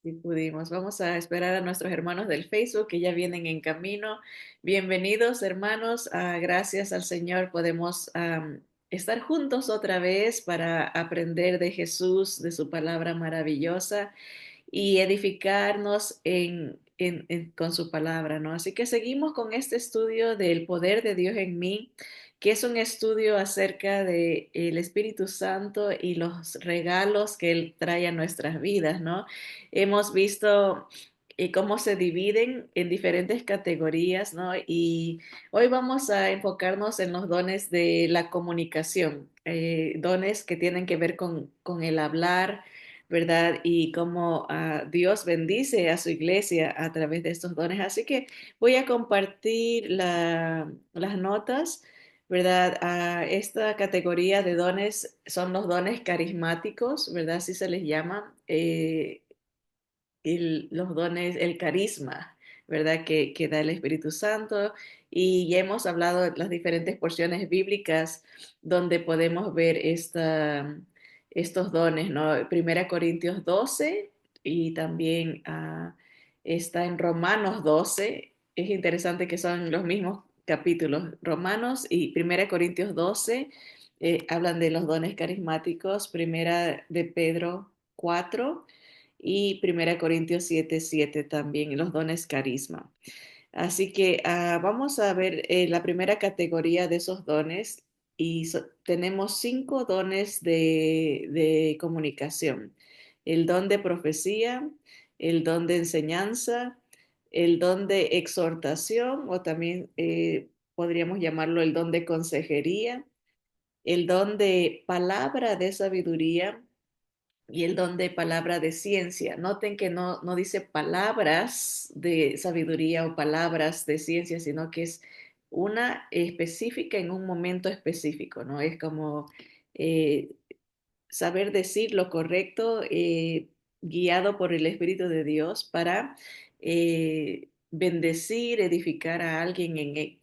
Sí pudimos. Vamos a esperar a nuestros hermanos del Facebook que ya vienen en camino. Bienvenidos, hermanos. Gracias al Señor podemos estar juntos otra vez para aprender de Jesús, de su palabra maravillosa y edificarnos con su palabra, ¿no? Así que seguimos con este estudio del poder de Dios en mí, que es un estudio acerca de el Espíritu Santo y los regalos que Él trae a nuestras vidas, ¿no? Hemos visto cómo se dividen en diferentes categorías, ¿no? Y hoy vamos a enfocarnos en los dones de la comunicación, dones que tienen que ver con el hablar, ¿verdad? Y cómo Dios bendice a su iglesia a través de estos dones. Así que voy a compartir las notas, ¿verdad? Esta categoría de dones son los dones carismáticos, ¿verdad? Así se les llama. Los dones, el carisma, ¿verdad? Que da el Espíritu Santo. Y ya hemos hablado de las diferentes porciones bíblicas donde podemos ver estos dones, ¿no? Primera Corintios 12 y también está en Romanos 12. Es interesante que son los mismos capítulos. Romanos y Primera Corintios 12 hablan de los dones carismáticos. Primera de Pedro 4 y Primera Corintios 7:7 también, los dones carisma. Así que vamos a ver la primera categoría de esos dones y tenemos 5 dones de comunicación. El don de profecía, el don de enseñanza, el don de exhortación o también podríamos llamarlo el don de consejería, el don de palabra de sabiduría y el don de palabra de ciencia. Noten que no dice palabras de sabiduría o palabras de ciencia, sino que es una específica en un momento específico, ¿no? Es como eh, saber decir lo correcto, guiado por el Espíritu de Dios para bendecir, edificar a alguien en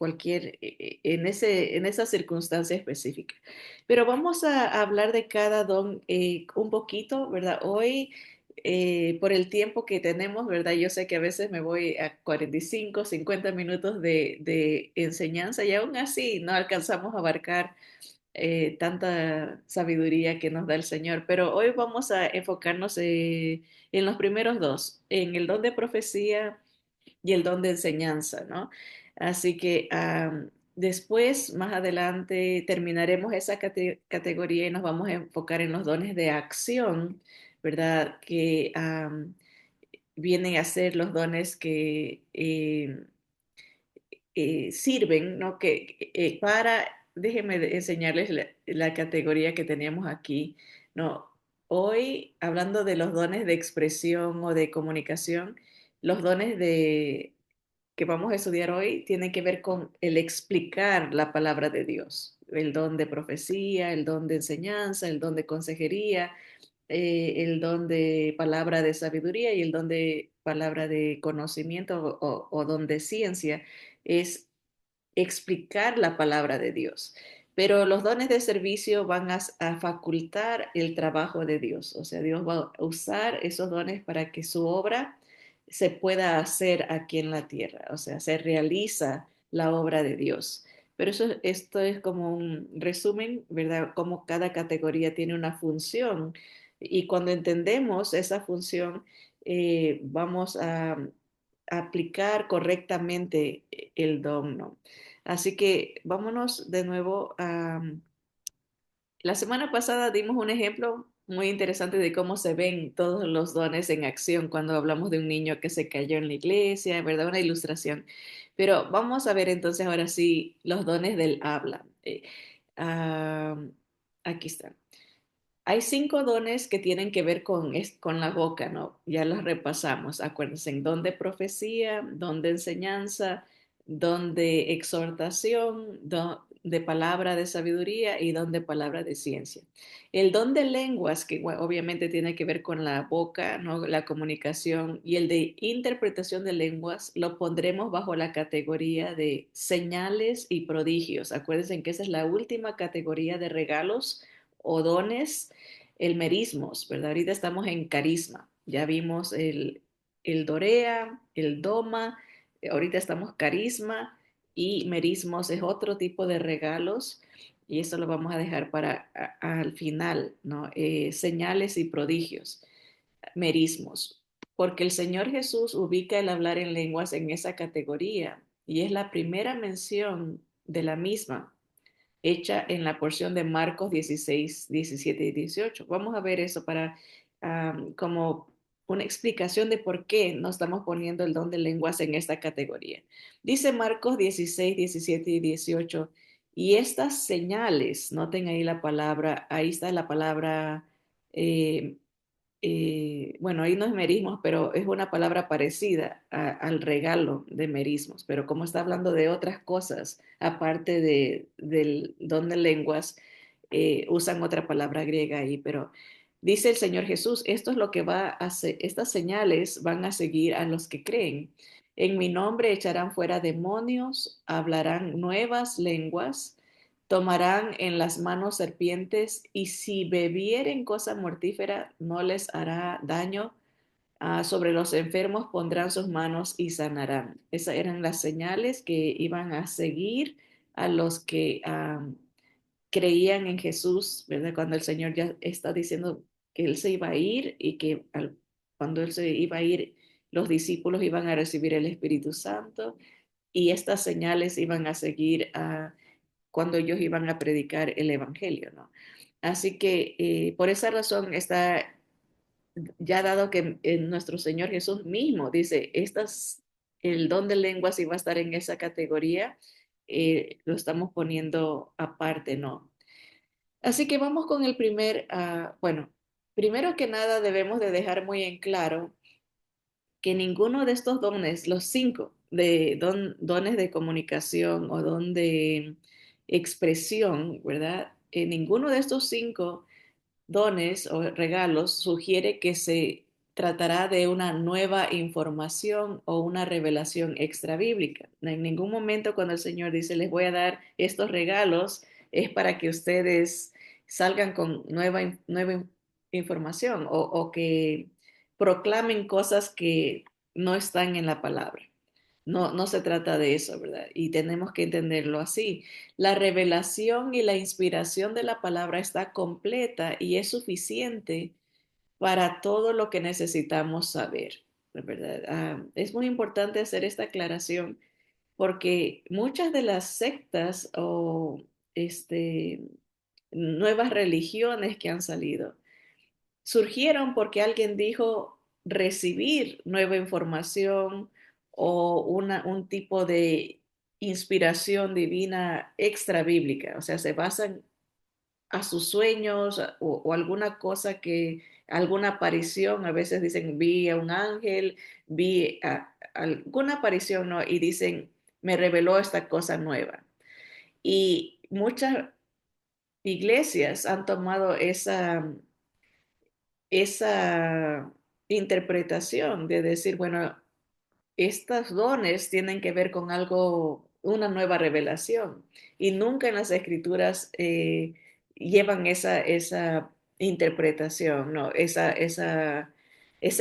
en esa circunstancia específica. Pero vamos a hablar de cada don un poquito, ¿verdad? Hoy, por el tiempo que tenemos, ¿verdad? Yo sé que a veces me voy a 45, 50 minutos de enseñanza y aún así no alcanzamos a abarcar tanta sabiduría que nos da el Señor. Pero hoy vamos a enfocarnos en los primeros dos, en el don de profecía y el don de enseñanza, ¿no? Así que después, más adelante, terminaremos esa categoría y nos vamos a enfocar en los dones de acción, ¿verdad? Que vienen a ser los dones que sirven, ¿no? Déjenme enseñarles la categoría que teníamos aquí, ¿no? Hoy, hablando de los dones de expresión o de comunicación, los dones que vamos a estudiar hoy tienen que ver con el explicar la palabra de Dios, el don de profecía, el don de enseñanza, el don de consejería, el don de palabra de sabiduría y el don de palabra de conocimiento o don de ciencia es explicar la palabra de Dios. Pero los dones de servicio van a facultar el trabajo de Dios. O sea, Dios va a usar esos dones para que su obra se pueda hacer aquí en la tierra. O sea, se realiza la obra de Dios. Pero esto es como un resumen, ¿verdad? Como cada categoría tiene una función. Y cuando entendemos esa función, vamos a aplicar correctamente el don, ¿no? Así que vámonos de nuevo a... La semana pasada dimos un ejemplo muy interesante de cómo se ven todos los dones en acción cuando hablamos de un niño que se cayó en la iglesia, ¿verdad? Una ilustración. Pero vamos a ver entonces ahora sí los dones del habla. Ah, aquí están. Hay 5 dones que tienen que ver con la boca, ¿no? Ya los repasamos. Acuérdense, don de profecía, don de enseñanza, don de exhortación, don de palabra de sabiduría y don de palabra de ciencia. El don de lenguas, que bueno, obviamente tiene que ver con la boca, ¿no? La comunicación, y el de interpretación de lenguas lo pondremos bajo la categoría de señales y prodigios. Acuérdense que esa es la última categoría de regalos o dones, el merismos, ¿verdad? Ahorita estamos en carisma. Ya vimos el Dorea, el Doma, ahorita estamos Carisma y Merismos es otro tipo de regalos y eso lo vamos a dejar para al final, ¿no? Señales y prodigios, merismos, porque el Señor Jesús ubica el hablar en lenguas en esa categoría y es la primera mención de la misma hecha en la porción de Marcos 16, 17 y 18. Vamos a ver eso para como una explicación de por qué no estamos poniendo el don de lenguas en esta categoría. Dice Marcos 16, 17 y 18, y estas señales, noten ahí la palabra, ahí está la palabra eh, bueno, ahí no es merismos, pero es una palabra parecida al regalo de merismos, pero como está hablando de otras cosas, aparte del don de lenguas, usan otra palabra griega ahí, pero dice el Señor Jesús, esto es lo que va a hacer, estas señales van a seguir a los que creen. En mi nombre echarán fuera demonios, hablarán nuevas lenguas, tomarán en las manos serpientes y si bebieren cosa mortífera no les hará daño. Sobre los enfermos pondrán sus manos y sanarán. Esas eran las señales que iban a seguir a los que creían en Jesús, ¿verdad? Cuando el Señor ya está diciendo que Él se iba a ir y que cuando Él se iba a ir, los discípulos iban a recibir el Espíritu Santo y estas señales iban a seguir cuando ellos iban a predicar el Evangelio, ¿no? Así que por esa razón está ya dado que nuestro Señor Jesús mismo dice, el don de lenguas iba a estar en esa categoría, lo estamos poniendo aparte, ¿no? Así que vamos con el bueno, primero que nada debemos de dejar muy en claro que ninguno de estos dones, los cinco dones de comunicación o don de expresión, ¿verdad? Ninguno de estos cinco dones o regalos sugiere que se tratará de una nueva información o una revelación extra bíblica. En ningún momento cuando el Señor dice les voy a dar estos regalos es para que ustedes salgan con nueva información o que proclamen cosas que no están en la palabra. No, no se trata de eso, ¿verdad? Y tenemos que entenderlo así. La revelación y la inspiración de la palabra está completa y es suficiente para todo lo que necesitamos saber, ¿verdad? Es muy importante hacer esta aclaración porque muchas de las sectas o este, nuevas religiones que han salido surgieron porque alguien dijo recibir nueva información o un tipo de inspiración divina extra bíblica, o sea, se basan a sus sueños o alguna cosa alguna aparición, a veces dicen vi a un ángel, alguna aparición, ¿no? Y dicen, me reveló esta cosa nueva. Y muchas iglesias han tomado esa interpretación de decir, bueno, estos dones tienen que ver con algo, una nueva revelación, y nunca en las escrituras llevan esa interpretación, ¿no? Esa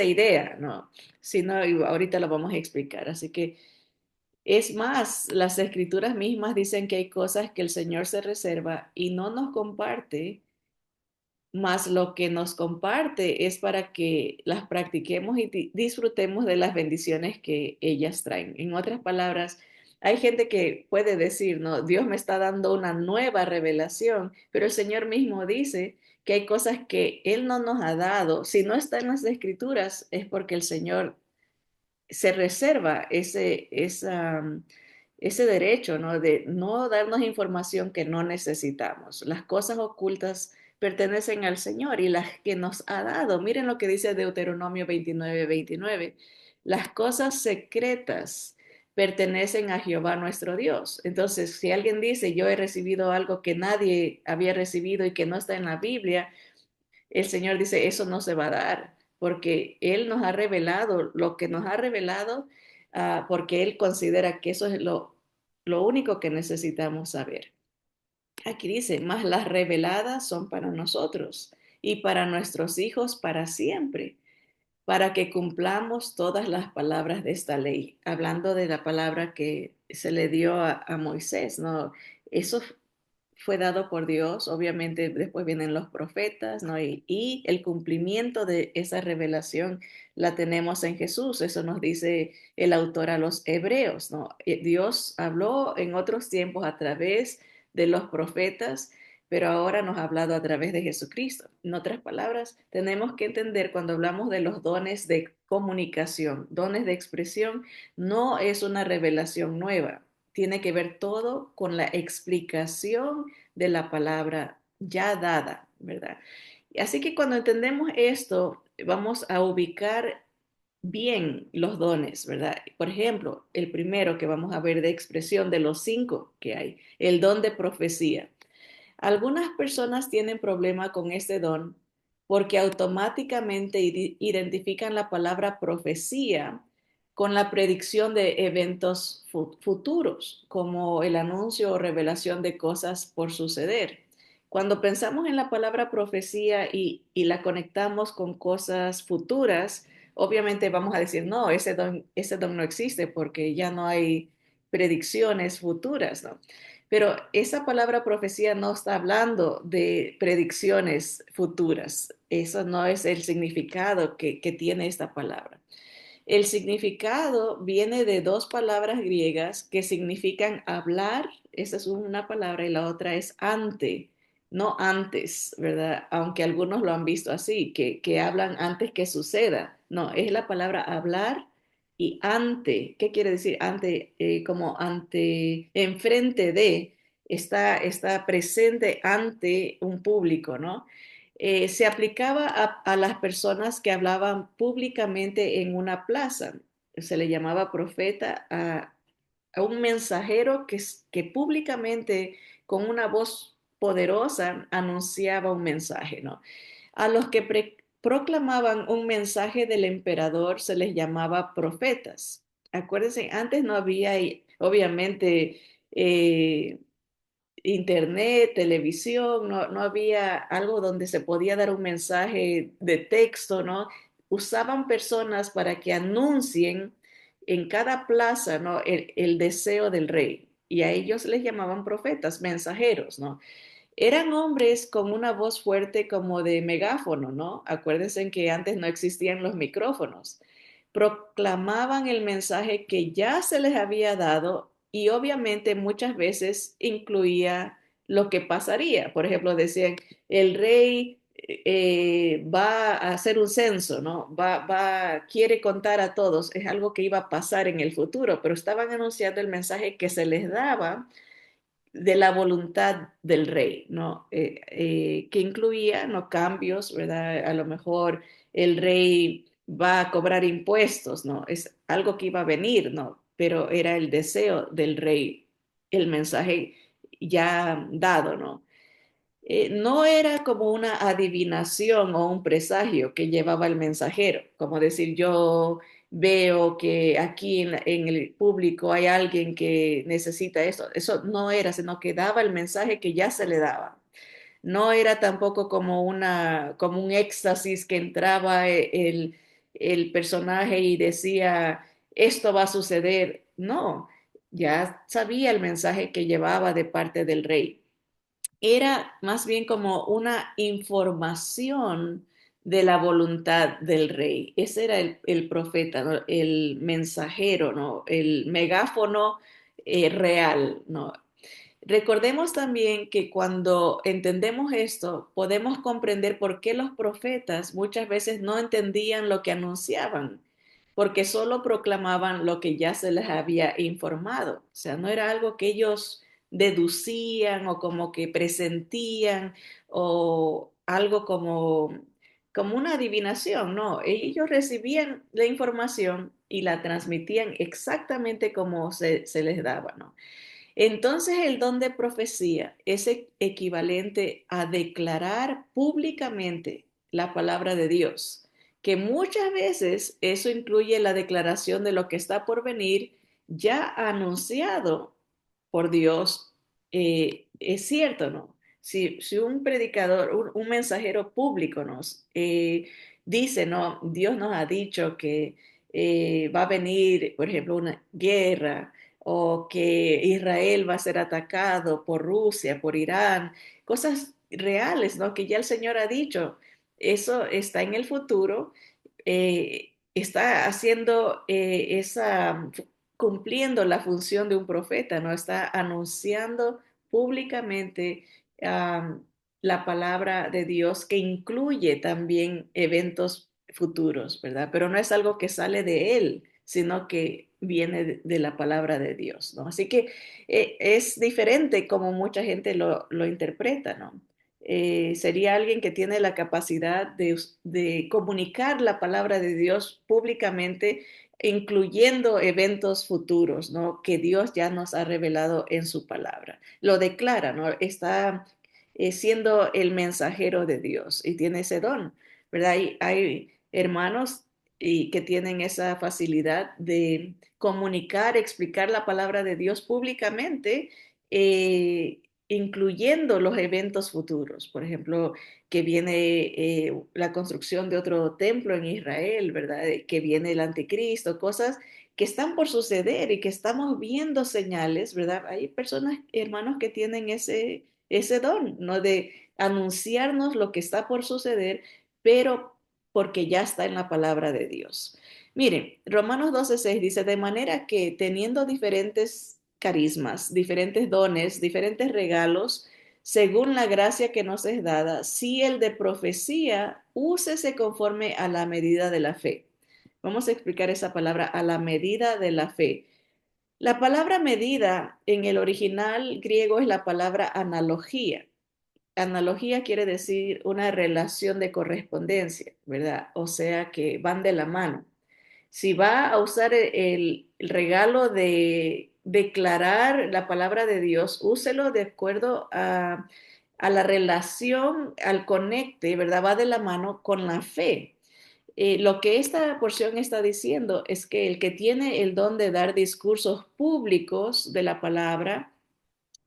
idea, ¿no? Sino, y ahorita lo vamos a explicar. Así que es más, las escrituras mismas dicen que hay cosas que el Señor se reserva y no nos comparte más lo que nos comparte es para que las practiquemos y disfrutemos de las bendiciones que ellas traen. En otras palabras, hay gente que puede decir, no, Dios me está dando una nueva revelación, pero el Señor mismo dice que hay cosas que Él no nos ha dado. Si no está en las escrituras, es porque el Señor se reserva ese derecho, ¿no? De no darnos información que no necesitamos. Las cosas ocultas pertenecen al Señor y las que nos ha dado. Miren lo que dice Deuteronomio 29:29. Las cosas secretas pertenecen a Jehová nuestro Dios. Entonces, si alguien dice, yo he recibido algo que nadie había recibido y que no está en la Biblia, el Señor dice, eso no se va a dar, porque Él nos ha revelado lo que nos ha revelado, porque Él considera que eso es lo único que necesitamos saber. Aquí dice, más las reveladas son para nosotros y para nuestros hijos para siempre. para que cumplamos todas las palabras de esta ley, hablando de la palabra que se le dio a Moisés, ¿no? Eso fue dado por Dios, obviamente después vienen los profetas, ¿no? Y el cumplimiento de esa revelación la tenemos en Jesús, eso nos dice el autor a los hebreos, ¿no? Dios habló en otros tiempos a través de los profetas, pero ahora nos ha hablado a través de Jesucristo. En otras palabras, tenemos que entender cuando hablamos de los dones de comunicación, dones de expresión, no es una revelación nueva, tiene que ver todo con la explicación de la palabra ya dada, ¿verdad? Así que cuando entendemos esto, vamos a ubicar bien los dones, ¿verdad? Por ejemplo, el primero que vamos a ver de expresión de los 5 que hay, el don de profecía. Algunas personas tienen problema con este don porque automáticamente identifican la palabra profecía con la predicción de eventos futuros, como el anuncio o revelación de cosas por suceder. Cuando pensamos en la palabra profecía y la conectamos con cosas futuras, obviamente vamos a decir, no, ese don no existe porque ya no hay predicciones futuras, ¿no? Pero esa palabra profecía no está hablando de predicciones futuras. Eso no es el significado que tiene esta palabra. El significado viene de dos palabras griegas que significan hablar, esa es una palabra, y la otra es ante, no antes, ¿verdad? Aunque algunos lo han visto así, que hablan antes que suceda. No, es la palabra hablar y ante. ¿Qué quiere decir? Ante, como ante, enfrente de, está presente ante un público, ¿no? Se aplicaba a las personas que hablaban públicamente en una plaza. Se le llamaba profeta a un mensajero que públicamente, con una voz poderosa, anunciaba un mensaje, ¿no? A los que proclamaban un mensaje del emperador se les llamaba profetas. Acuérdense, antes no había, obviamente, eh, internet, televisión, no había algo donde se podía dar un mensaje de texto, ¿no? Usaban personas para que anuncien en cada plaza, ¿no? El deseo del rey. Y a ellos les llamaban profetas, mensajeros, ¿no? Eran hombres con una voz fuerte como de megáfono, ¿no? Acuérdense que antes no existían los micrófonos. Proclamaban el mensaje que ya se les había dado y obviamente muchas veces incluía lo que pasaría. Por ejemplo, decían, el rey va a hacer un censo, ¿no? Quiere contar a todos. Es algo que iba a pasar en el futuro, pero estaban anunciando el mensaje que se les daba de la voluntad del rey, ¿no? Que incluía, ¿no? Cambios, ¿verdad? A lo mejor el rey va a cobrar impuestos, ¿no? Es algo que iba a venir, ¿no? Pero era el deseo del rey, el mensaje ya dado, ¿no? No era como una adivinación o un presagio que llevaba el mensajero, como decir, yo veo que aquí en el público hay alguien que necesita esto. Eso no era, sino que daba el mensaje que ya se le daba. No era tampoco como como un éxtasis que entraba el personaje y decía, esto va a suceder. No, ya sabía el mensaje que llevaba de parte del rey. Era más bien como una información de la voluntad del rey. Ese era el profeta, ¿no? El mensajero, ¿no? El megáfono real, ¿no? Recordemos también que cuando entendemos esto, podemos comprender por qué los profetas muchas veces no entendían lo que anunciaban, porque solo proclamaban lo que ya se les había informado. O sea, no era algo que ellos deducían o como que presentían o algo como una adivinación, no. Ellos recibían la información y la transmitían exactamente como se les daba, ¿no? Entonces el don de profecía es equivalente a declarar públicamente la palabra de Dios, que muchas veces eso incluye la declaración de lo que está por venir ya anunciado por Dios. Es cierto, ¿no? Si un predicador, un mensajero público nos dice, ¿no? Dios nos ha dicho que va a venir, por ejemplo, una guerra o que Israel va a ser atacado por Rusia, por Irán, cosas reales, ¿no? Que ya el Señor ha dicho. Eso está en el futuro, está haciendo cumpliendo la función de un profeta, ¿no? Está anunciando públicamente um, la palabra de Dios que incluye también eventos futuros, ¿verdad? Pero no es algo que sale de él, sino que viene de la palabra de Dios, ¿no? Así que es diferente como mucha gente lo interpreta, ¿no? Sería alguien que tiene la capacidad de comunicar la palabra de Dios públicamente, incluyendo eventos futuros, ¿no? Que Dios ya nos ha revelado en su palabra. Lo declara, ¿no? Está siendo el mensajero de Dios y tiene ese don, ¿verdad? Hay hermanos que tienen esa facilidad de comunicar, explicar la palabra de Dios públicamente, incluyendo los eventos futuros. Por ejemplo, que viene la construcción de otro templo en Israel, ¿verdad? Que viene el anticristo, cosas que están por suceder y que estamos viendo señales, ¿verdad? Hay personas, hermanos, que tienen ese don, ¿no? De anunciarnos lo que está por suceder, pero porque ya está en la palabra de Dios. Miren, Romanos 12:6 dice, de manera que teniendo diferentes carismas, diferentes dones, diferentes regalos, según la gracia que nos es dada, si el de profecía, úsese conforme a la medida de la fe. Vamos a explicar esa palabra, a la medida de la fe. La palabra medida en el original griego es la palabra analogía. Analogía quiere decir una relación de correspondencia, ¿verdad? O sea que van de la mano. Si va a usar el regalo de declarar la palabra de Dios, úselo de acuerdo a la relación, al conecte, ¿verdad? Va de la mano con la fe. Lo que esta porción está diciendo es que el que tiene el don de dar discursos públicos de la palabra,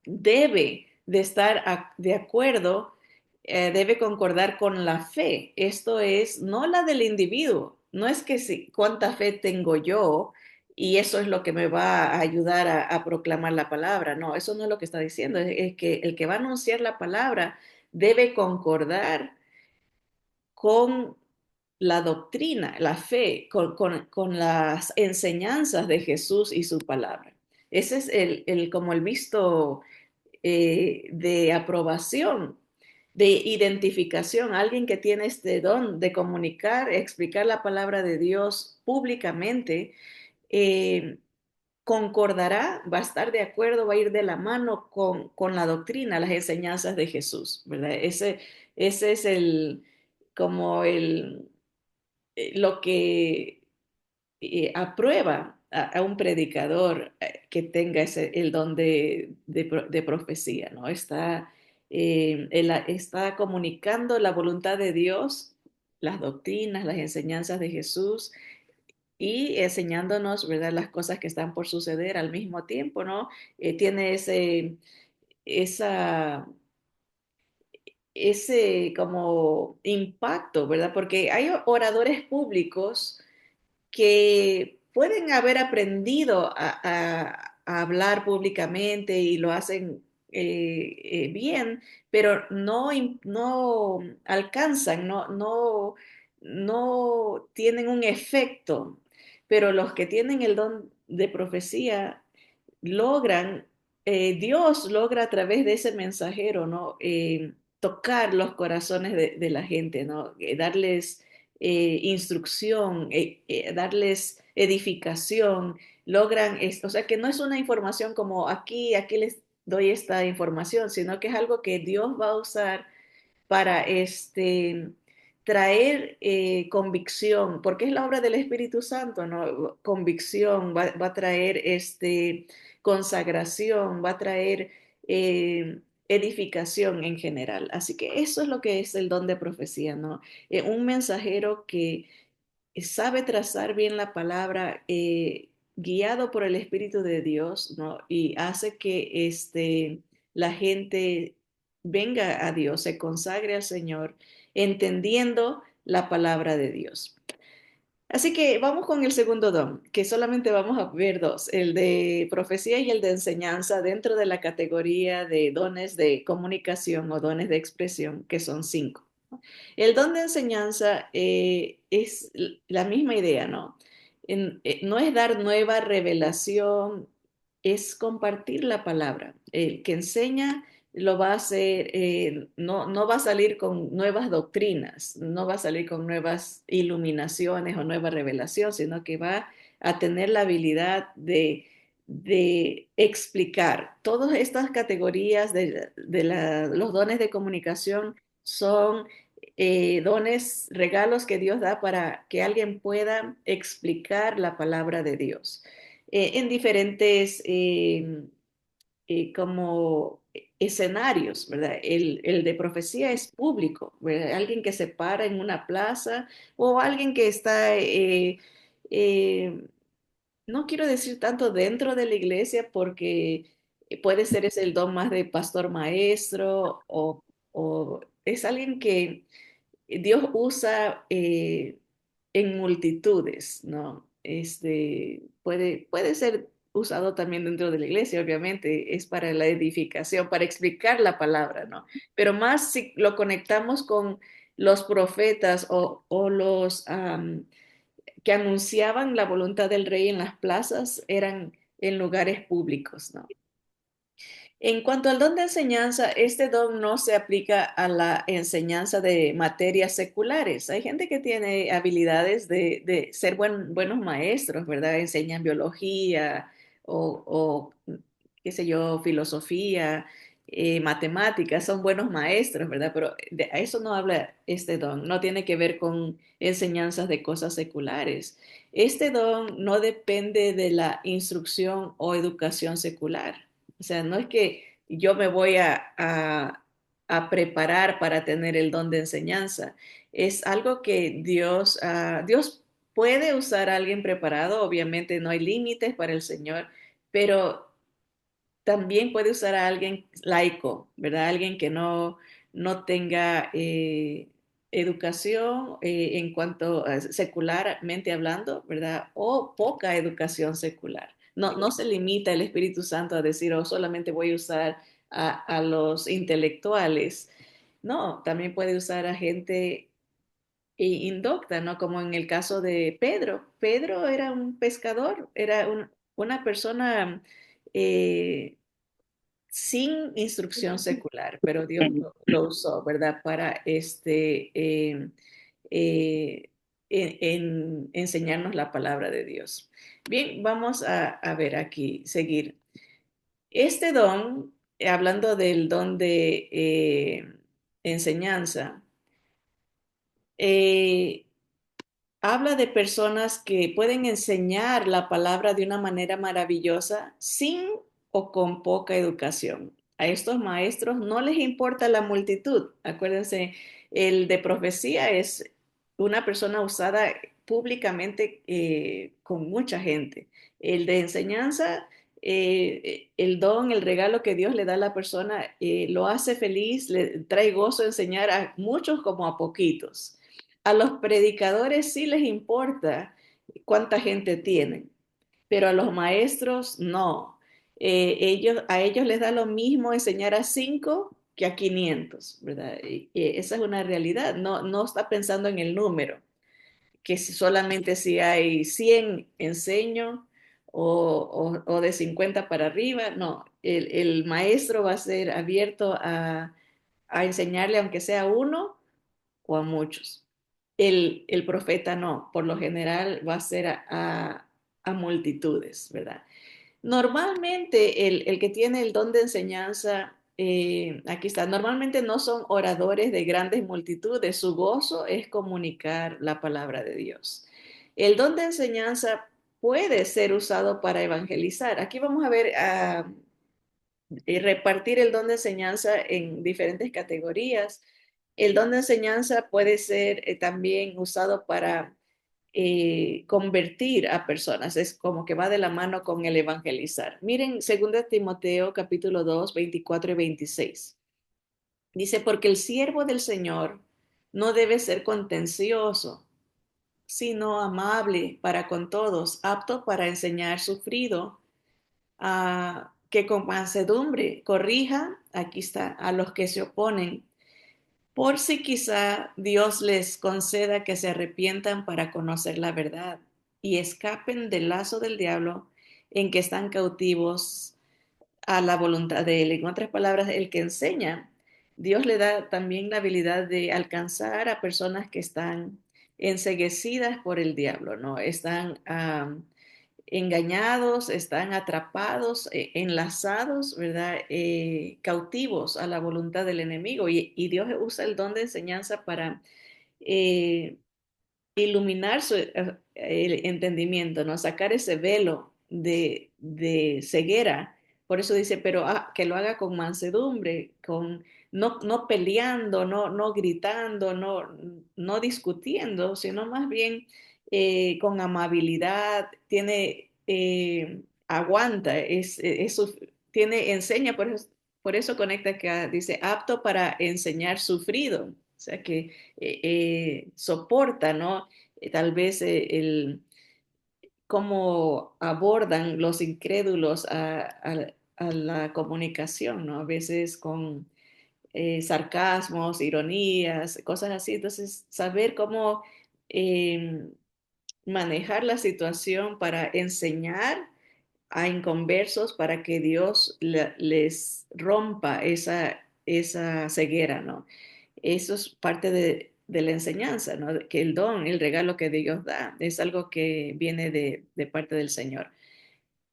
debe de estar de acuerdo, debe concordar con la fe. Esto es no la del individuo, no es que si, cuánta fe tengo yo y eso es lo que me va a ayudar a proclamar la palabra. No, eso no es lo que está diciendo, es que el que va a anunciar la palabra debe concordar con la doctrina, la fe, con las enseñanzas de Jesús y su palabra. Ese es como el visto de aprobación, de identificación, alguien que tiene este don de comunicar, explicar la palabra de Dios públicamente, eh, concordará, va a estar de acuerdo, va a ir de la mano con la doctrina, las enseñanzas de Jesús, ¿verdad? Ese es como lo que aprueba a un predicador que tenga el don de profecía, ¿no? Él está comunicando la voluntad de Dios, las doctrinas, las enseñanzas de Jesús y enseñándonos, ¿verdad?, las cosas que están por suceder al mismo tiempo, ¿no? Tiene esa, ese como impacto, ¿verdad? Porque hay oradores públicos que pueden haber aprendido a hablar públicamente y lo hacen bien, pero no alcanzan, no tienen un efecto. Pero los que tienen el don de profecía logran, Dios logra a través de ese mensajero, ¿no? Tocar los corazones de la gente, ¿no? Darles instrucción, darles edificación, logran, o sea, que no es una información como aquí les doy esta información, sino que es algo que Dios va a usar para traer convicción, porque es la obra del Espíritu Santo, ¿no? Convicción, va a traer consagración, va a traer edificación en general. Así que eso es lo que es el don de profecía, ¿no? Un mensajero que sabe trazar bien la palabra, guiado por el Espíritu de Dios, ¿no? Y hace que la gente venga a Dios, se consagre al Señor, entendiendo la palabra de Dios. Así que vamos con el segundo don, que solamente vamos a ver dos, el de profecía y el de enseñanza dentro de la categoría de dones de comunicación o dones de expresión, que son cinco. El don de enseñanza es la misma idea, ¿no? No es dar nueva revelación, es compartir la palabra. El que enseña lo va a hacer, no va a salir con nuevas doctrinas, no va a salir con nuevas iluminaciones o nueva revelación, sino que va a tener la habilidad de explicar. Todas estas categorías de los dones de comunicación son dones, regalos que Dios da para que alguien pueda explicar la palabra de Dios en diferentes como escenarios, ¿verdad? El de profecía es público, ¿verdad? Alguien que se para en una plaza o alguien que está, eh, no quiero decir tanto dentro de la iglesia porque puede ser ese el don más de pastor maestro o es alguien que Dios usa en multitudes, ¿no? Puede ser usado también dentro de la iglesia, obviamente, es para la edificación, para explicar la palabra, ¿no? Pero más si lo conectamos con los profetas o los que anunciaban la voluntad del rey en las plazas, eran en lugares públicos, ¿no? En cuanto al don de enseñanza, este don no se aplica a la enseñanza de materias seculares. Hay gente que tiene habilidades de ser buenos maestros, ¿verdad? Enseñan biología qué sé yo, filosofía, matemáticas, son buenos maestros, ¿verdad? Pero a eso no habla este don, no tiene que ver con enseñanzas de cosas seculares. Este don no depende de la instrucción o educación secular. O sea, no es que yo me voy a preparar para tener el don de enseñanza. Es algo que Dios puede usar a alguien preparado, obviamente no hay límites para el Señor, pero también puede usar a alguien laico, ¿verdad? Alguien que no tenga educación en cuanto a secularmente hablando, ¿verdad? O poca educación secular. No se limita el Espíritu Santo a decir, oh, solamente voy a usar a los intelectuales. No, también puede usar a gente indocta, ¿no? Como en el caso de Pedro. Pedro era un pescador, era una persona eh, sin instrucción secular, pero Dios lo usó, ¿verdad? Para eh, enseñarnos la palabra de Dios. Bien, vamos a ver aquí, seguir. Este don, hablando del don de enseñanza, eh, habla de personas que pueden enseñar la palabra de una manera maravillosa sin o con poca educación. A estos maestros no les importa la multitud. Acuérdense, el de profecía es una persona usada públicamente con mucha gente. El de enseñanza, el don, el regalo que Dios le da a la persona, lo hace feliz, le trae gozo enseñar a muchos como a poquitos. A los predicadores sí les importa cuánta gente tienen, pero a los maestros no. A ellos les da lo mismo enseñar a 5 que a 500, ¿verdad? Esa es una realidad. No está pensando en el número, que solamente si hay 100 enseño o de 50 para arriba, no. El maestro va a ser abierto a enseñarle aunque sea uno o a muchos. El profeta no, por lo general va a ser a multitudes, ¿verdad? Normalmente el que tiene el don de enseñanza, aquí está, normalmente no son oradores de grandes multitudes, su gozo es comunicar la palabra de Dios. El don de enseñanza puede ser usado para evangelizar. Aquí vamos a ver repartir el don de enseñanza en diferentes categorías. El don de enseñanza puede ser también usado para convertir a personas, es como que va de la mano con el evangelizar. Miren, 2 Timoteo capítulo 2 24 y 26. Dice, porque el siervo del Señor no debe ser contencioso, sino amable para con todos, apto para enseñar, sufrido, que con mansedumbre corrija, aquí está, a los que se oponen, por si quizá Dios les conceda que se arrepientan para conocer la verdad y escapen del lazo del diablo en que están cautivos a la voluntad de Él. En otras palabras, el que enseña, Dios le da también la habilidad de alcanzar a personas que están enceguecidas por el diablo, ¿no? Están engañados, están atrapados, enlazados, ¿verdad? Cautivos a la voluntad del enemigo. Y Dios usa el don de enseñanza para eh, iluminar el entendimiento, ¿no? Sacar ese velo de ceguera. Por eso dice, pero que lo haga con mansedumbre, no peleando, no gritando, no discutiendo, sino más bien con amabilidad, aguanta, enseña, por eso conecta que dice, apto para enseñar sufrido. O sea que soporta, ¿no? Tal vez cómo abordan los incrédulos a la comunicación, ¿no? A veces con sarcasmos, ironías, cosas así. Entonces, saber cómo eh, manejar la situación para enseñar a inconversos para que Dios les rompa esa ceguera, ¿no? Eso es parte de la enseñanza, ¿no? Que el don, el regalo que Dios da, es algo que viene de parte del Señor.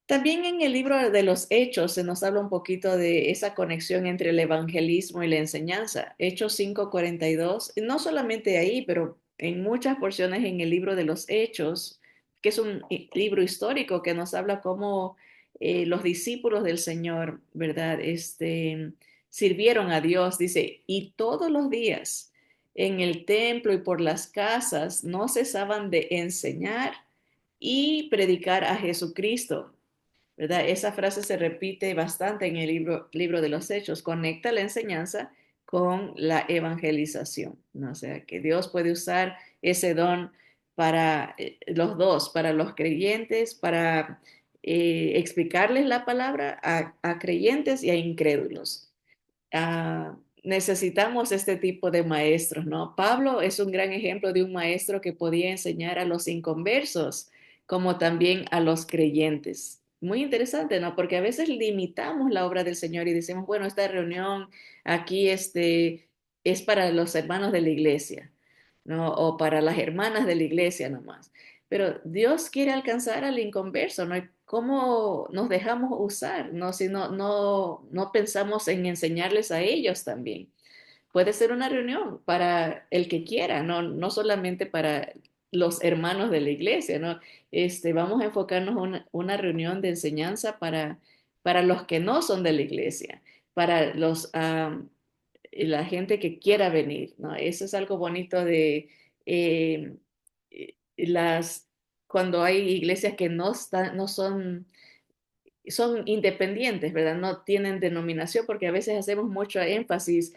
También en el libro de los Hechos se nos habla un poquito de esa conexión entre el evangelismo y la enseñanza. Hechos 5:42, no solamente ahí, pero en muchas porciones en el libro de los Hechos, que es un libro histórico que nos habla cómo los discípulos del Señor, ¿verdad? Sirvieron a Dios, dice, y todos los días en el templo y por las casas no cesaban de enseñar y predicar a Jesucristo, ¿verdad? Esa frase se repite bastante en el libro de los Hechos. Conecta la enseñanza con la evangelización, ¿no? O sea, que Dios puede usar ese don para los dos, para los creyentes, para explicarles la palabra a creyentes y a incrédulos. Necesitamos este tipo de maestros, ¿no? Pablo es un gran ejemplo de un maestro que podía enseñar a los inconversos como también a los creyentes. Muy interesante, ¿no? Porque a veces limitamos la obra del Señor y decimos, bueno, esta reunión aquí es para los hermanos de la iglesia, ¿no? O para las hermanas de la iglesia nomás. Pero Dios quiere alcanzar al inconverso, ¿no? ¿Cómo nos dejamos usar? ¿No? Si no pensamos en enseñarles a ellos también. Puede ser una reunión para el que quiera, no solamente para los hermanos de la iglesia, ¿no? Vamos a enfocarnos en una reunión de enseñanza para los que no son de la iglesia, para la gente que quiera venir, ¿no? Eso es algo bonito de eh, las cuando hay iglesias que no son independientes, ¿verdad? No tienen denominación porque a veces hacemos mucho énfasis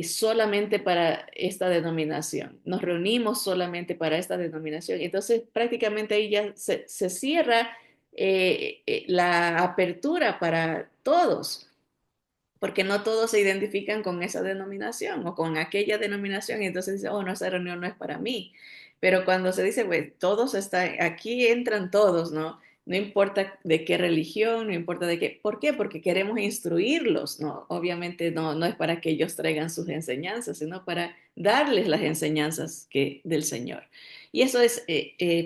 solamente para esta denominación. Nos reunimos solamente para esta denominación. Entonces, prácticamente ahí ya se cierra la apertura para todos, porque no todos se identifican con esa denominación o con aquella denominación, y entonces dice, oh, no, esa reunión no es para mí. Pero cuando se dice, pues todos están, aquí entran todos, ¿no? No importa de qué religión, no importa de qué. ¿Por qué? Porque queremos instruirlos, ¿no? Obviamente no es para que ellos traigan sus enseñanzas, sino para darles las enseñanzas del Señor. Y eso es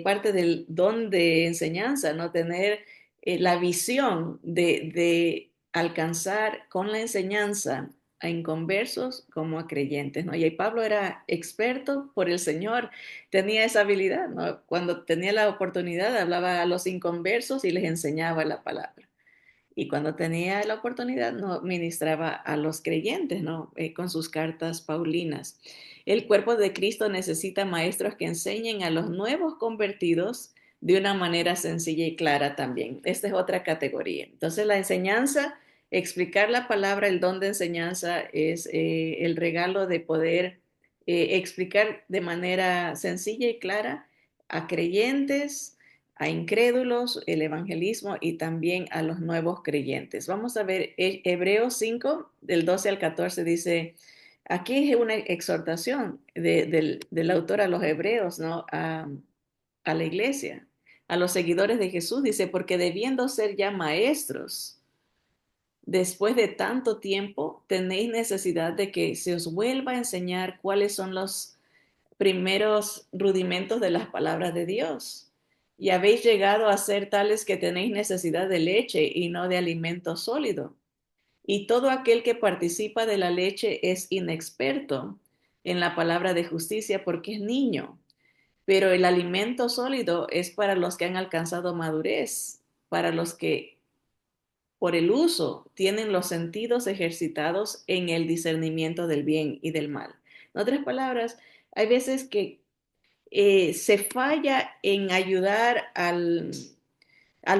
parte del don de enseñanza, ¿no? Tener la visión de alcanzar con la enseñanza a inconversos como a creyentes, ¿no? Y ahí Pablo era experto por el Señor, tenía esa habilidad, ¿no? Cuando tenía la oportunidad hablaba a los inconversos y les enseñaba la palabra. Y cuando tenía la oportunidad, no ministraba a los creyentes, ¿no? Con sus cartas paulinas. El cuerpo de Cristo necesita maestros que enseñen a los nuevos convertidos de una manera sencilla y clara también. Esta es otra categoría. Entonces, la enseñanza, explicar la palabra, el don de enseñanza es el regalo de poder explicar de manera sencilla y clara a creyentes, a incrédulos, el evangelismo y también a los nuevos creyentes. Vamos a ver Hebreos 5, del 12 al 14, dice, aquí es una exhortación del autor a los hebreos, ¿no? A la iglesia, a los seguidores de Jesús, dice, porque debiendo ser ya maestros, después de tanto tiempo, tenéis necesidad de que se os vuelva a enseñar cuáles son los primeros rudimentos de las palabras de Dios. Y habéis llegado a ser tales que tenéis necesidad de leche y no de alimento sólido. Y todo aquel que participa de la leche es inexperto en la palabra de justicia porque es niño, pero el alimento sólido es para los que han alcanzado madurez, para los que por el uso tienen los sentidos ejercitados en el discernimiento del bien y del mal. En otras palabras, hay veces que se falla en ayudar al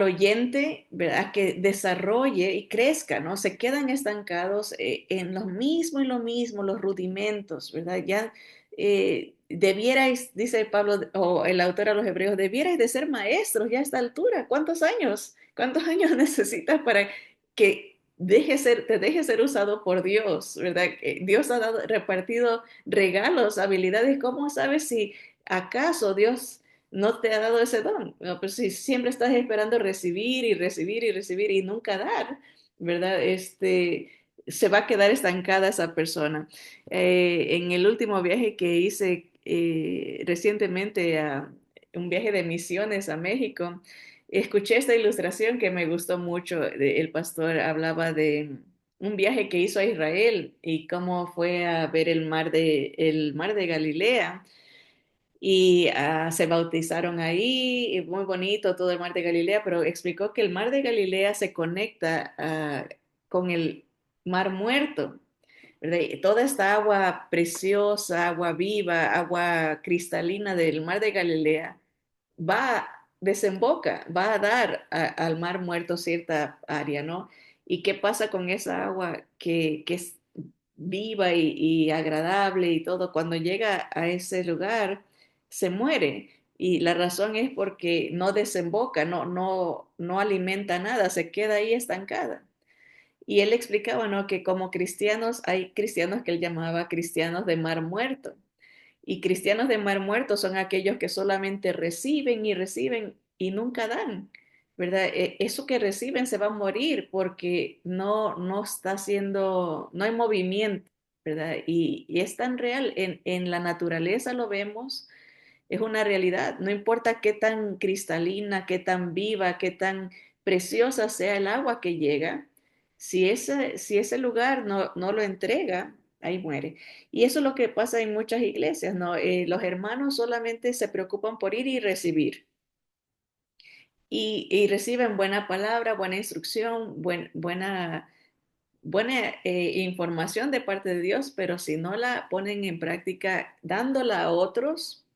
oyente, ¿verdad? Que desarrolle y crezca, ¿no? Se quedan estancados en lo mismo y lo mismo, los rudimentos, ¿verdad? Ya debierais, dice Pablo o el autor a los hebreos, debierais de ser maestros ya a esta altura. ¿Cuántos años? ¿Cuántos años necesitas para que te deje ser usado por Dios, ¿verdad? Dios ha dado, repartido regalos, habilidades. ¿Cómo sabes si acaso Dios no te ha dado ese don? No, pues si siempre estás esperando recibir y recibir y recibir y nunca dar, ¿verdad? Se va a quedar estancada esa persona. En el último viaje que hice recientemente, a un viaje de misiones a México, escuché esta ilustración que me gustó mucho. El pastor hablaba de un viaje que hizo a Israel y cómo fue a ver el mar de Galilea y se bautizaron ahí, y muy bonito todo el mar de Galilea, pero explicó que el mar de Galilea se conecta con el mar muerto, ¿verdad? Y toda esta agua preciosa, agua viva, agua cristalina del mar de Galilea va, desemboca, va a dar al mar muerto cierta área, ¿no? ¿Y qué pasa con esa agua que es viva y agradable y todo? Cuando llega a ese lugar, se muere. Y la razón es porque no desemboca, no alimenta nada, se queda ahí estancada. Y él explicaba, ¿no? Que como cristianos, hay cristianos que él llamaba cristianos de mar muerto. Y cristianos de mar muerto son aquellos que solamente reciben y reciben y nunca dan, ¿verdad? Eso que reciben se va a morir porque no está haciendo, no hay movimiento, ¿verdad? Y es tan real, en la naturaleza lo vemos, es una realidad. No importa qué tan cristalina, qué tan viva, qué tan preciosa sea el agua que llega, si ese lugar no lo entrega, ahí muere. Y eso es lo que pasa en muchas iglesias, ¿no? Los hermanos solamente se preocupan por ir y recibir. Y reciben buena palabra, buena instrucción, buena información de parte de Dios, pero si no la ponen en práctica dándola a otros,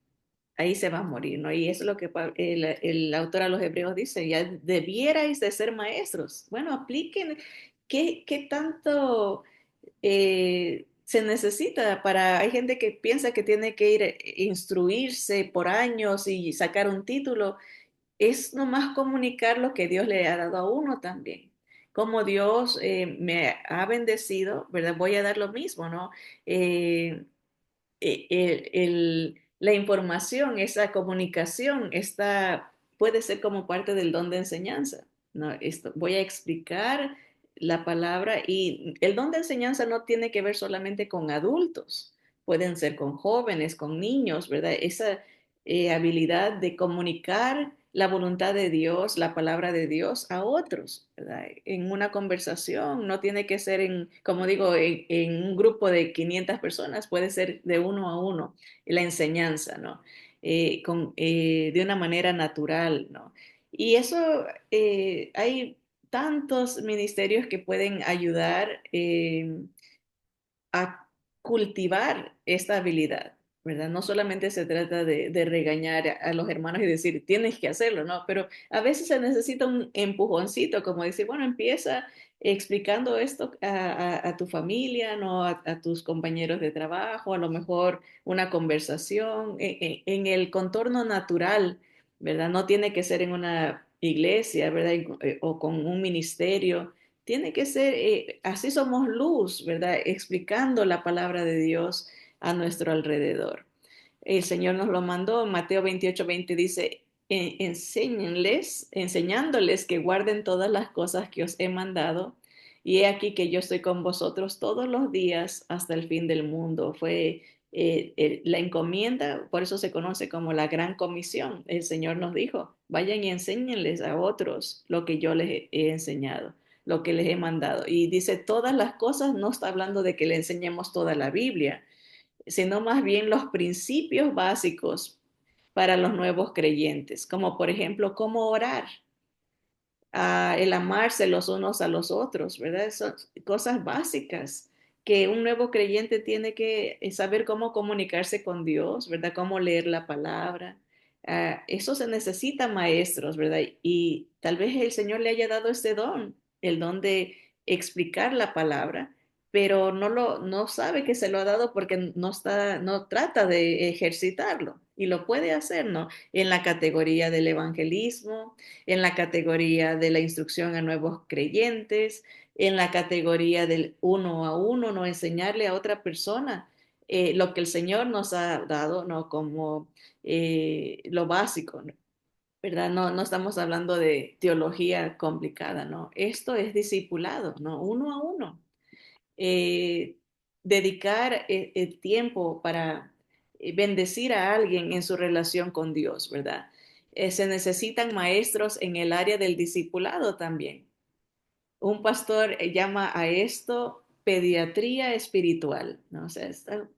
ahí se va a morir, ¿no? Y eso es lo que el autor a los hebreos dice, ya debierais de ser maestros. Bueno, apliquen qué tanto se necesita para, hay gente que piensa que tiene que ir instruirse por años y sacar un título, es nomás comunicar lo que Dios le ha dado a uno también. Como Dios me ha bendecido, ¿verdad? Voy a dar lo mismo, ¿no? Eh, la información, esa comunicación, puede ser como parte del don de enseñanza, ¿no? Voy a explicar la palabra y el don de enseñanza no tiene que ver solamente con adultos, pueden ser con jóvenes, con niños, ¿verdad? Esa habilidad de comunicar la voluntad de Dios, la palabra de Dios a otros, ¿verdad? En una conversación, no tiene que ser como digo, en un grupo de 500 personas, puede ser de uno a uno, la enseñanza, ¿no? De una manera natural, ¿no? Y eso, hay tantos ministerios que pueden ayudar a cultivar esta habilidad. ¿verdad? No solamente se trata de regañar a los hermanos y decir, tienes que hacerlo, ¿no? Pero a veces se necesita un empujoncito, como decir, bueno, empieza explicando esto a tu familia, ¿no? A tus compañeros de trabajo, a lo mejor una conversación en el contorno natural, ¿verdad? No tiene que ser en una iglesia, ¿verdad? O con un ministerio. Tiene que ser, así somos luz, ¿verdad? Explicando la palabra de Dios a nuestro alrededor. El Señor nos lo mandó, en Mateo 28:20 dice, enséñenles, enseñándoles que guarden todas las cosas que os he mandado, y he aquí que yo estoy con vosotros todos los días hasta el fin del mundo. Fue la encomienda, por eso se conoce como la gran comisión. El Señor nos dijo, vayan y enséñenles a otros lo que yo les he enseñado, lo que les he mandado. Y dice todas las cosas, no está hablando de que le enseñemos toda la Biblia, sino más bien los principios básicos para los nuevos creyentes, como por ejemplo cómo orar, el amarse los unos a los otros, ¿verdad? Son cosas básicas que un nuevo creyente tiene que saber cómo comunicarse con Dios, ¿verdad? Cómo leer la palabra. Eso se necesita maestros, ¿verdad? Y tal vez el Señor le haya dado este don, el don de explicar la palabra, pero no sabe que se lo ha dado porque no trata de ejercitarlo y lo puede hacer, ¿no? En la categoría del evangelismo, en la categoría de la instrucción a nuevos creyentes, en la categoría del uno a uno, no enseñarle a otra persona lo que el Señor nos ha dado, no como lo básico, ¿no? ¿Verdad? No estamos hablando de teología complicada, ¿no? Esto es discipulado, ¿no? Uno a uno. Eh, dedicar el tiempo para bendecir a alguien en su relación con Dios, ¿verdad? Se necesitan maestros en el área del discipulado también. Un pastor llama a esto pediatría espiritual, ¿no? O sea,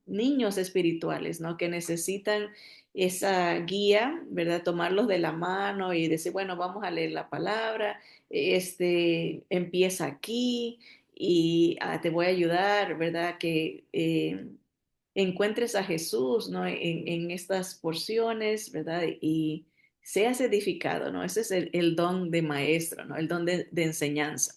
niños espirituales, ¿no? Que necesitan esa guía, ¿verdad? Tomarlos de la mano y decir, bueno, vamos a leer la palabra, empieza aquí y te voy a ayudar, ¿verdad? Que encuentres a Jesús, ¿no? En estas porciones, ¿verdad? Y seas edificado, ¿no? Ese es el don de maestro, ¿no? El don de enseñanza.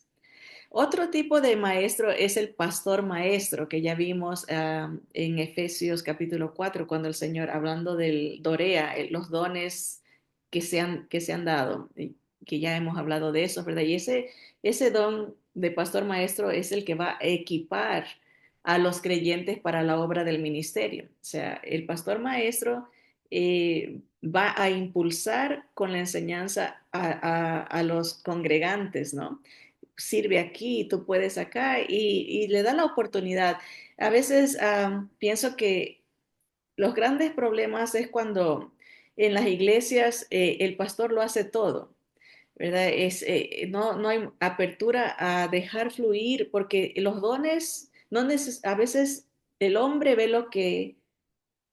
Otro tipo de maestro es el pastor maestro, que ya vimos en Efesios capítulo 4 cuando el Señor, hablando del Dorea, los dones que se han dado, y que ya hemos hablado de eso, ¿verdad? Y ese don de pastor maestro es el que va a equipar a los creyentes para la obra del ministerio. O sea, el pastor maestro va a impulsar con la enseñanza a los congregantes, ¿no? Sirve aquí, tú puedes acá y le da la oportunidad. A veces pienso que los grandes problemas es cuando en las iglesias el pastor lo hace todo, ¿verdad? No hay apertura a dejar fluir porque los dones, a veces el hombre ve lo que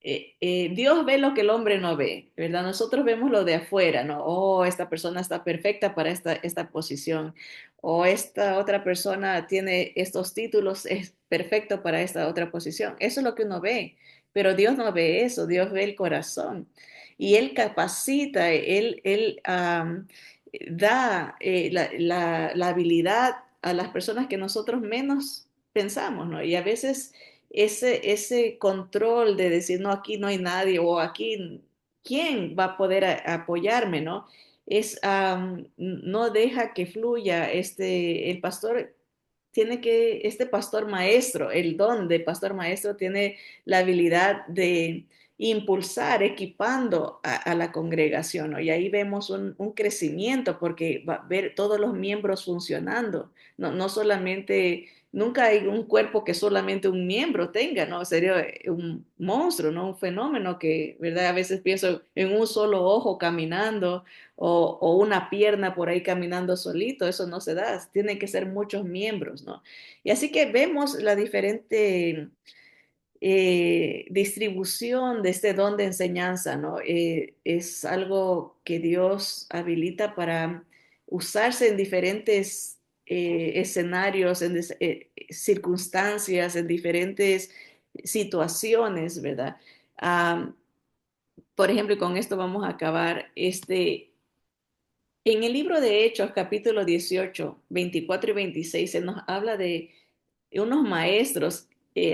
Dios ve lo que el hombre no ve, ¿verdad? Nosotros vemos lo de afuera, ¿no? Oh, esta persona está perfecta para esta posición, o esta otra persona tiene estos títulos, es perfecto para esta otra posición. Eso es lo que uno ve, pero Dios no ve eso, Dios ve el corazón. Y Él capacita, Él da la habilidad a las personas que nosotros menos pensamos, ¿no? Y a veces ese control de decir, no, aquí no hay nadie o aquí, ¿quién va a poder apoyarme, no? No deja que fluya el pastor. Este pastor maestro, el don de pastor maestro tiene la habilidad de impulsar, equipando a la congregación, ¿no? Y ahí vemos un crecimiento porque va a ver todos los miembros funcionando, no solamente. Nunca hay un cuerpo que solamente un miembro tenga, ¿no? Sería un monstruo, ¿no? Un fenómeno que, ¿verdad? A veces pienso en un solo ojo caminando o una pierna por ahí caminando solito, eso no se da, tienen que ser muchos miembros, ¿no? Y así que vemos la diferente distribución de este don de enseñanza, ¿no? Es algo que Dios habilita para usarse en diferentes escenarios, circunstancias, en diferentes situaciones, ¿verdad? Um, por ejemplo, y con esto vamos a acabar, en el libro de Hechos, capítulo 18, 24 y 26, se nos habla de unos maestros,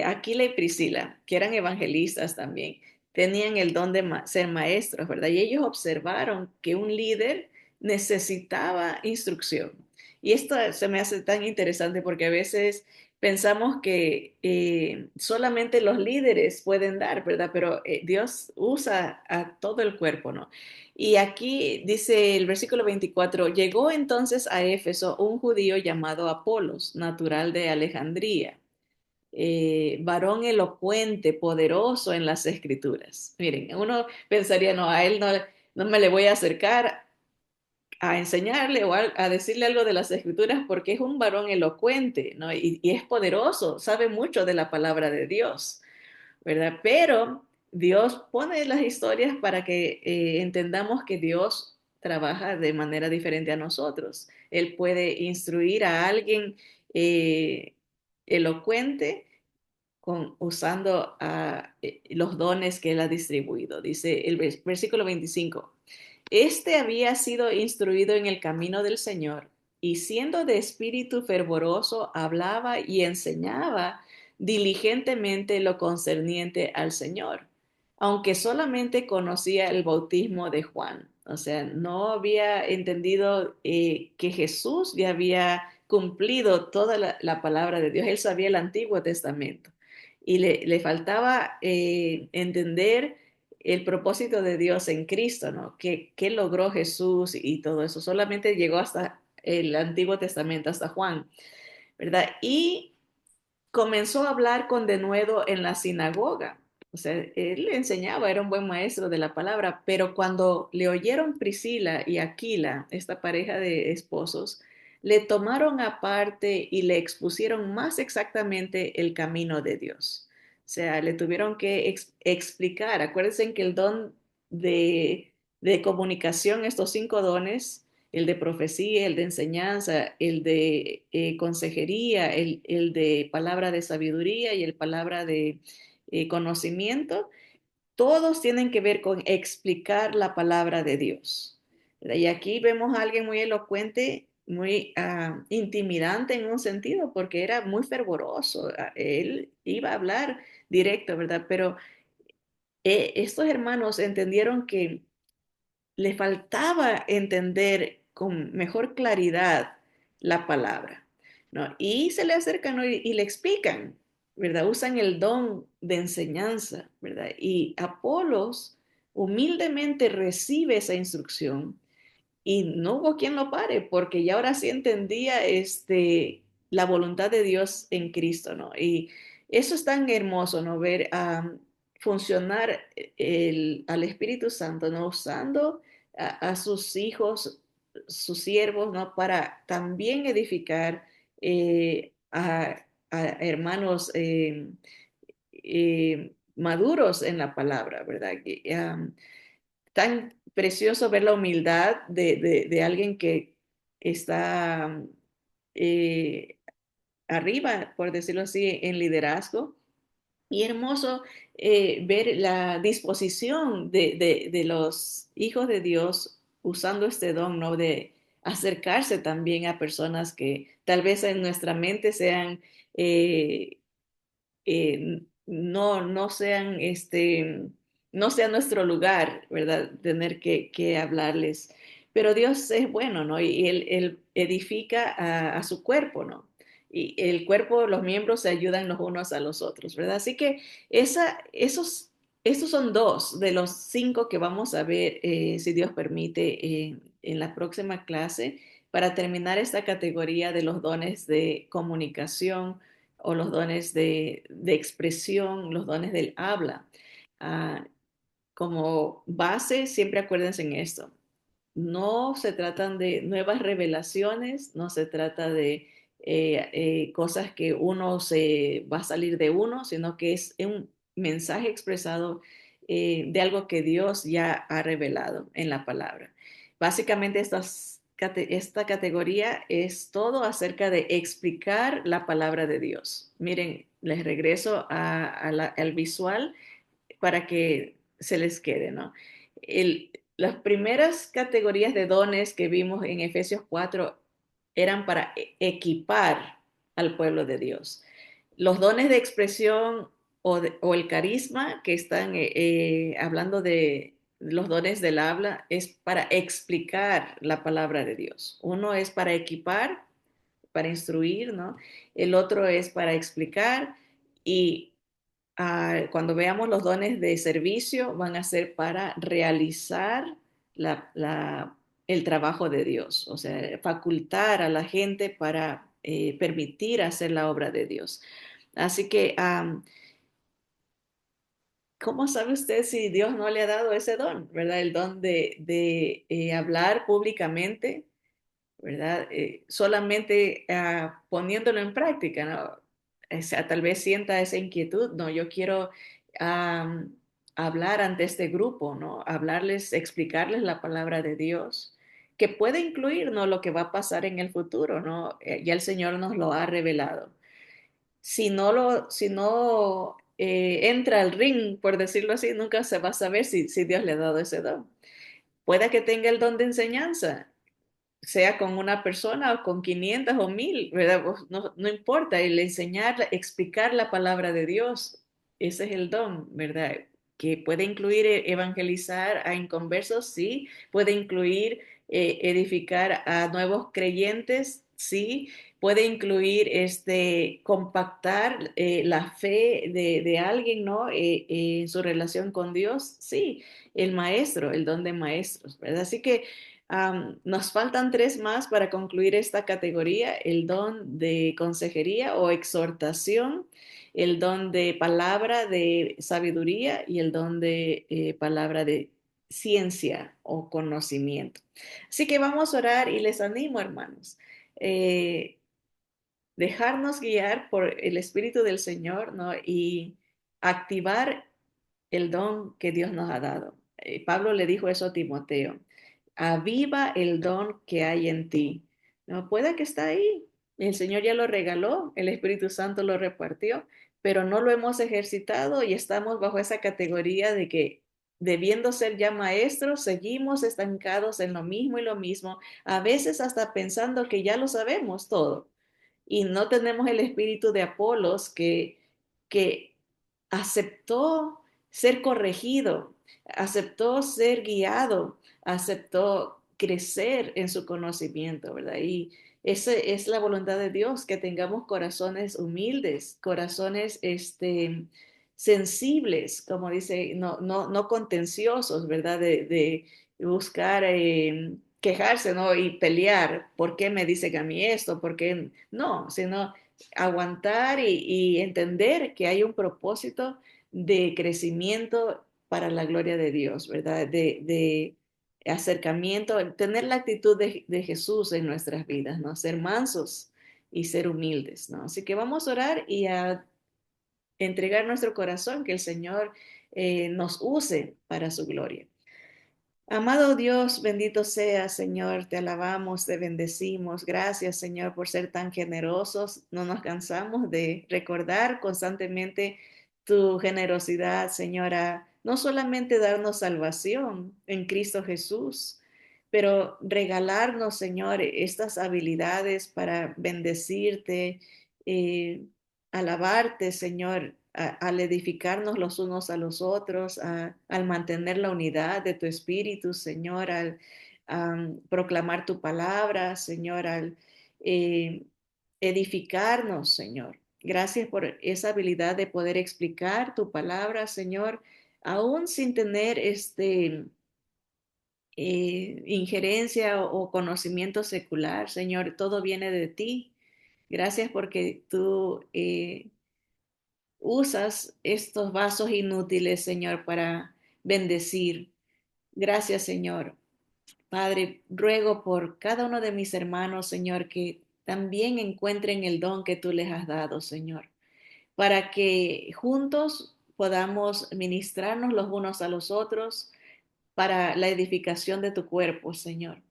Aquila y Priscila, que eran evangelistas también, tenían el don de ser maestros, ¿verdad? Y ellos observaron que un líder necesitaba instrucción. Y esto se me hace tan interesante porque a veces pensamos que solamente los líderes pueden dar, ¿verdad? Pero Dios usa a todo el cuerpo, ¿no? Y aquí dice el versículo 24, llegó entonces a Éfeso un judío llamado Apolos, natural de Alejandría, varón elocuente, poderoso en las escrituras. Miren, uno pensaría, no, a él no me le voy a acercar a enseñarle o a decirle algo de las escrituras porque es un varón elocuente, ¿no? Y es poderoso, sabe mucho de la palabra de Dios, ¿verdad? Pero Dios pone las historias para que entendamos que Dios trabaja de manera diferente a nosotros. Él puede instruir a alguien eh, elocuente usando los dones que Él ha distribuido. Dice el versículo 25. Este había sido instruido en el camino del Señor y siendo de espíritu fervoroso, hablaba y enseñaba diligentemente lo concerniente al Señor, aunque solamente conocía el bautismo de Juan. O sea, no había entendido que Jesús ya había cumplido toda la palabra de Dios. Él sabía el Antiguo Testamento y le faltaba entender el propósito de Dios en Cristo, ¿no? ¿Qué logró Jesús y todo eso? Solamente llegó hasta el Antiguo Testamento, hasta Juan, ¿verdad? Y comenzó a hablar con denuedo en la sinagoga. O sea, él le enseñaba, era un buen maestro de la palabra, pero cuando le oyeron Priscila y Aquila, esta pareja de esposos, le tomaron aparte y le expusieron más exactamente el camino de Dios. O sea, le tuvieron que explicar. Acuérdense que el don de comunicación, estos 5 dones, el de profecía, el de enseñanza, el de consejería, el de palabra de sabiduría y el palabra de conocimiento, todos tienen que ver con explicar la palabra de Dios. Y aquí vemos a alguien muy elocuente, muy intimidante en un sentido, porque era muy fervoroso. Él iba a hablar directo, ¿verdad? Pero estos hermanos entendieron que le faltaba entender con mejor claridad la palabra, ¿no? Y se le acercan, ¿no? y le explican, ¿verdad? Usan el don de enseñanza, ¿verdad? Y Apolos humildemente recibe esa instrucción y no hubo quien lo pare, porque ya ahora sí entendía la voluntad de Dios en Cristo, ¿no? Y eso es tan hermoso, ¿no? Ver funcionar al Espíritu Santo, ¿no? Usando a sus hijos, sus siervos, ¿no? Para también edificar a hermanos maduros en la palabra, ¿verdad? Tan precioso ver la humildad de alguien que está eh, arriba, por decirlo así, en liderazgo. Y hermoso ver la disposición de los hijos de Dios usando este don, ¿no? De acercarse también a personas que tal vez en nuestra mente sean eh, no sean, no sea nuestro lugar, ¿verdad? Tener que hablarles. Pero Dios es bueno, ¿no? Y Él edifica a su cuerpo, ¿no? Y el cuerpo, los miembros se ayudan los unos a los otros, ¿verdad? Así que estos son 2 de los 5 que vamos a ver, si Dios permite, en la próxima clase, para terminar esta categoría de los dones de comunicación o los dones de expresión, los dones del habla. Ah, como base, siempre acuérdense en esto. No se tratan de nuevas revelaciones, no se trata de cosas que uno se va a salir de uno, sino que es un mensaje expresado de algo que Dios ya ha revelado en la palabra. Básicamente esta categoría es todo acerca de explicar la palabra de Dios. Miren, les regreso al visual para que se les quede, ¿no? Las primeras categorías de dones que vimos en Efesios 4 eran para equipar al pueblo de Dios. Los dones de expresión o el carisma que están hablando de los dones del habla es para explicar la palabra de Dios. Uno es para equipar, para instruir, ¿no? El otro es para explicar y cuando veamos los dones de servicio van a ser para realizar la, la, el trabajo de Dios, o sea, facultar a la gente para permitir hacer la obra de Dios. Así que, ¿cómo sabe usted si Dios no le ha dado ese don, verdad? El don de hablar públicamente, ¿verdad? Solamente poniéndolo en práctica, ¿no? O sea, tal vez sienta esa inquietud, no, yo quiero am, hablar ante este grupo, ¿no? Hablarles, explicarles la palabra de Dios, que puede incluir, ¿no? Lo que va a pasar en el futuro, ¿no? Ya el Señor nos lo ha revelado. Si no entra al ring, por decirlo así, nunca se va a saber si Dios le ha dado ese don. Pueda que tenga el don de enseñanza, sea con una persona o con 500 o 1000, ¿verdad? Pues no importa, el enseñar, explicar la palabra de Dios, ese es el don, ¿verdad? Que puede incluir evangelizar a inconversos, sí, puede incluir edificar a nuevos creyentes, sí, puede incluir compactar la fe de alguien, ¿no? En su relación con Dios, sí, el maestro, el don de maestros, ¿verdad? Así que nos faltan tres más para concluir esta categoría: el don de consejería o exhortación, el don de palabra de sabiduría y el don de palabra de ciencia o conocimiento. Así que vamos a orar y les animo, hermanos, eh, dejarnos guiar por el Espíritu del Señor, ¿no? Y activar el don que Dios nos ha dado. Pablo le dijo eso a Timoteo: aviva el don que hay en ti. No puede que está ahí. El Señor ya lo regaló, el Espíritu Santo lo repartió, pero no lo hemos ejercitado y estamos bajo esa categoría de que, debiendo ser ya maestros, seguimos estancados en lo mismo y lo mismo, a veces hasta pensando que ya lo sabemos todo y no tenemos el espíritu de Apolos que aceptó ser corregido, aceptó ser guiado, aceptó crecer en su conocimiento, ¿verdad? Y esa es la voluntad de Dios, que tengamos corazones humildes, corazones sensibles, como dice, no contenciosos, ¿verdad? De buscar quejarse, ¿no? Y pelear, ¿por qué me dicen a mí esto? ¿Por qué no? Sino aguantar y entender que hay un propósito de crecimiento para la gloria de Dios, ¿verdad? De acercamiento, tener la actitud de Jesús en nuestras vidas, ¿no? Ser mansos y ser humildes, ¿no? Así que vamos a orar y a entregar nuestro corazón, que el Señor nos use para su gloria. Amado Dios, bendito sea, Señor, te alabamos, te bendecimos. Gracias, Señor, por ser tan generosos. No nos cansamos de recordar constantemente tu generosidad, Señora, no solamente darnos salvación en Cristo Jesús, pero regalarnos, Señor, estas habilidades para bendecirte, eh, alabarte, Señor, al edificarnos los unos a los otros, al mantener la unidad de tu espíritu, Señor, al proclamar tu palabra, Señor, al eh, edificarnos, Señor. Gracias por esa habilidad de poder explicar tu palabra, Señor, aún sin tener injerencia o conocimiento secular, Señor. Todo viene de ti. Gracias porque tú usas estos vasos inútiles, Señor, para bendecir. Gracias, Señor. Padre, ruego por cada uno de mis hermanos, Señor, que también encuentren el don que tú les has dado, Señor, para que juntos podamos ministrarnos los unos a los otros para la edificación de tu cuerpo, Señor,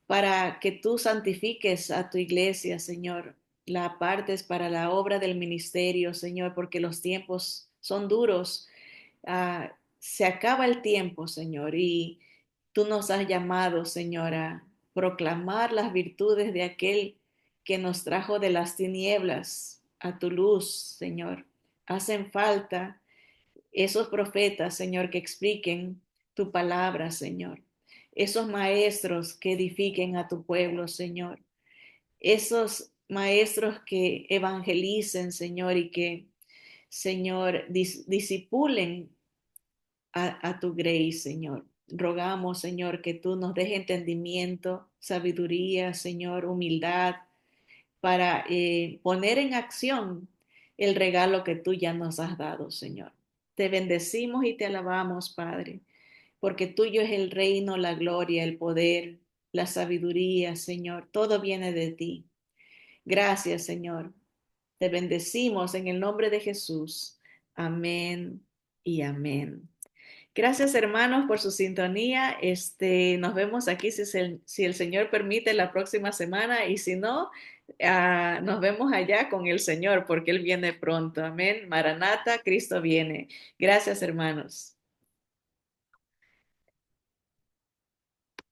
para que tú santifiques a tu iglesia, Señor, la apartes para la obra del ministerio, Señor, porque los tiempos son duros. Se acaba el tiempo, Señor, y tú nos has llamado, Señor, a proclamar las virtudes de aquel que nos trajo de las tinieblas a tu luz, Señor. Hacen falta esos profetas, Señor, que expliquen tu palabra, Señor. Esos maestros que edifiquen a tu pueblo, Señor. Esos maestros que evangelicen, Señor, y que, Señor, disipulen a tu grace, Señor. Rogamos, Señor, que tú nos des entendimiento, sabiduría, Señor, humildad, para poner en acción el regalo que tú ya nos has dado, Señor. Te bendecimos y te alabamos, Padre, porque tuyo es el reino, la gloria, el poder, la sabiduría, Señor. Todo viene de ti. Gracias, Señor. Te bendecimos en el nombre de Jesús. Amén y amén. Gracias, hermanos, por su sintonía. Nos vemos aquí si el Señor permite la próxima semana y si no, nos vemos allá con el Señor porque Él viene pronto. Amén. Maranata, Cristo viene. Gracias, hermanos.